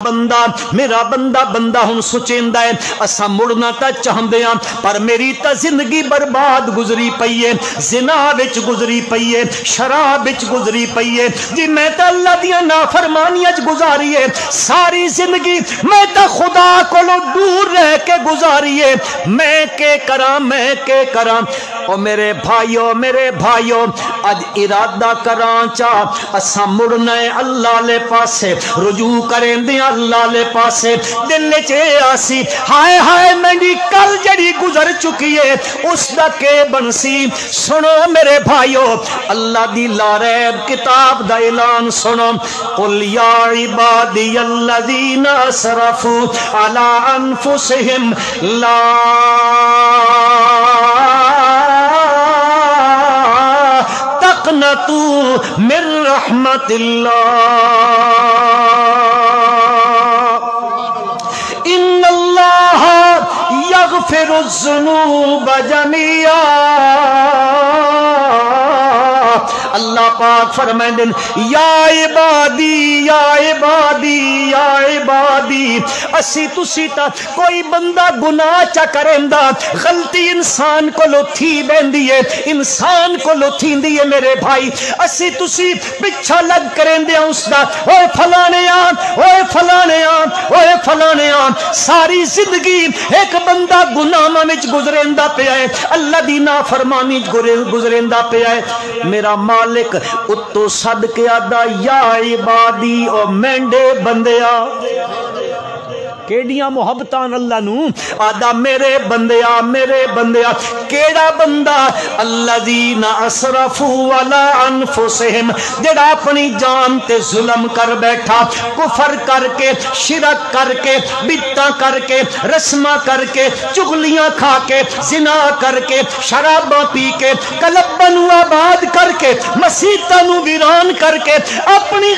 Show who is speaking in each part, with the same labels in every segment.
Speaker 1: بندہ میرا بندہ ہن سوچیندا ہے اسا مڑنا تا چاہندے ہاں پر میری تا زندگی برباد گزری پئی ہے، زنا وچ گزری پئی ہے، شراب وچ گزری پئی ہے جی، میں تا اللہ دیاں نافرمانیاں وچ گزاری ہے، ساری زندگی میں تا خدا کولوں دور رہ کے گزاری ہے، میں کے کراں او میرے بھائیو اج ارادہ کراں چا اسا مڑنا ہے اللہ لے پاسے، رجوع کریں دے اللہ لے پاسے، دل چے آسی ہائے میری کل جڑی گزر چکی ہے اس دا کے بنسی۔ سنو میرے بھائیو اللہ دی لاریب کتاب دا اعلان سنو، قل یا عبادی الذین اسرفوا علی انفسہم لا تقنطوا من رحمت اللہ ان اللہ یغفر الذنوب جميعا۔ اللہ پاک فرمائیں یا عبادی اسی تسی تا کوئی بندہ گناہ چا کریندا، غلطی انسان کو لو تھی بیندی ہے، انسان کو لو تھیندی ہے میرے بھائی، اسی تسی پچھا لگ کریندے ہیں اس دا، اوے فلانے آن ساری زندگی ایک بندہ گناہ وچ گزریندا پیا ہے، اللہ دی نافرمانی گزریندا پیا ہے، میرا مالک اتو صد کے آدھا یا عبادی او مینڈے بندیا، کیڑیاں محبتان اللہ نو آدھا میرے بندیا کیڑا بندہ الذین اسرفوا علی انفسہم جڑا اپنی جان تے ظلم کر بیٹھا، کفر کر کے، شرک کر کے، بدعتاں کر کے، رسماں کر کے، چغلیاں کھا کے، زنا کر کے، شراباں پی کے، کلباں نو آباد کر کے، مسیتاں نو ویران کر کے اپنی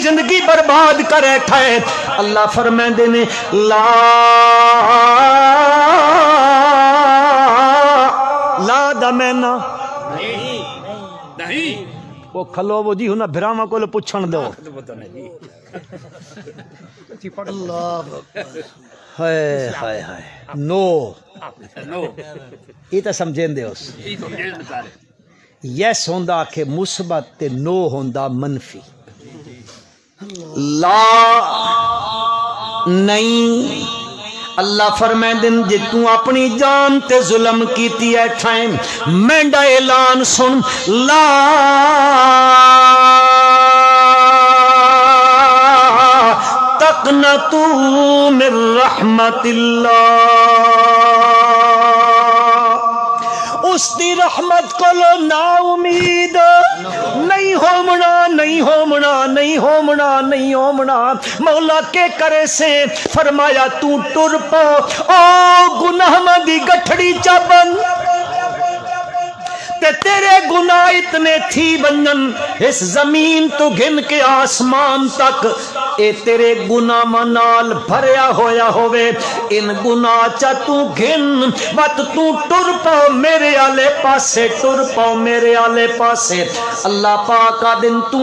Speaker 1: زندگی برباد کر بیٹھا ہے۔ اللہ فرمائندے نے لا دمینا نہیں وہ کھلو وہ جی ہونا بھراما کو لے پوچھن دو ہائے نو یہ تو سمجھیں دے اس یس ہوندا کہ مثبت تے نو ہوندا منفی، لا نہیں اللہ فرمائے دن جے تو اپنی جان تے ظلم کیتی ہے ٹھائم مینڈا اعلان سن، لا تقنطوا من رحمت اللہ، اس دی رحمت کو لو نا امید نہیں ہومنا مولا کے کرے سے فرمایا تو ٹر پو او گناہ مدی گٹھڑی چابن تے تیرے گناہ اتنے تھی بنن اس زمین تو گھن کے آسمان تک اے تیرے گناہ منال بھریا ہویا ہوئے، ان گناہ چا تو گھن بات تو ٹر پاؤ میرے آلے پاسے اللہ پاکا دن تو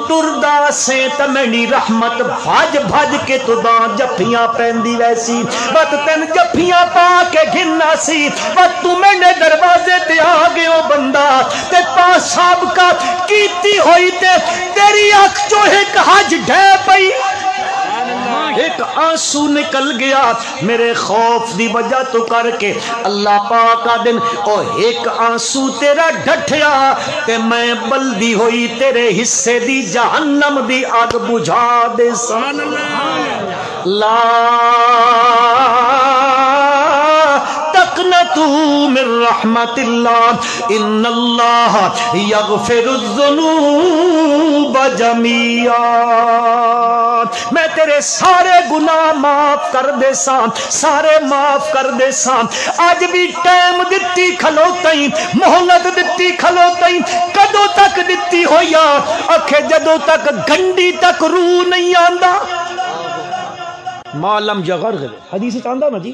Speaker 1: ٹردا سے تمہنی رحمت بھاج کے تو داں جفیاں پہندی ویسی بات تین جفیاں پا کے گھننا سی بات تو میں نے دروازے تے آگے ہو بندہ تے پاس صاحب کا کیتی ہوئی تے تیری آنکھ جو ایک حج ڈھے پئی، ایک آنسو نکل گیا میرے خوف دی وجہ تو کر کے اللہ پاک دن او ایک آنسو تیرا ڈھٹیا تے میں بلدی ہوئی تیرے حصے دی جہنم دی آگ بجھا دے سان لا تقنطوا من رحمت اللہ ان اللہ یغفر الذنوب جميعا، میں تیرے سارے گناہ معاف کر دے ساں آج بھی ٹائم دتی کھلوتائیں محلت دتی کھلوتائیں کدو تک دتی ہویا اکھے جدو تک گنڈی تک روح نہیں آندا معلم جغر حدیث چاندہ نا جی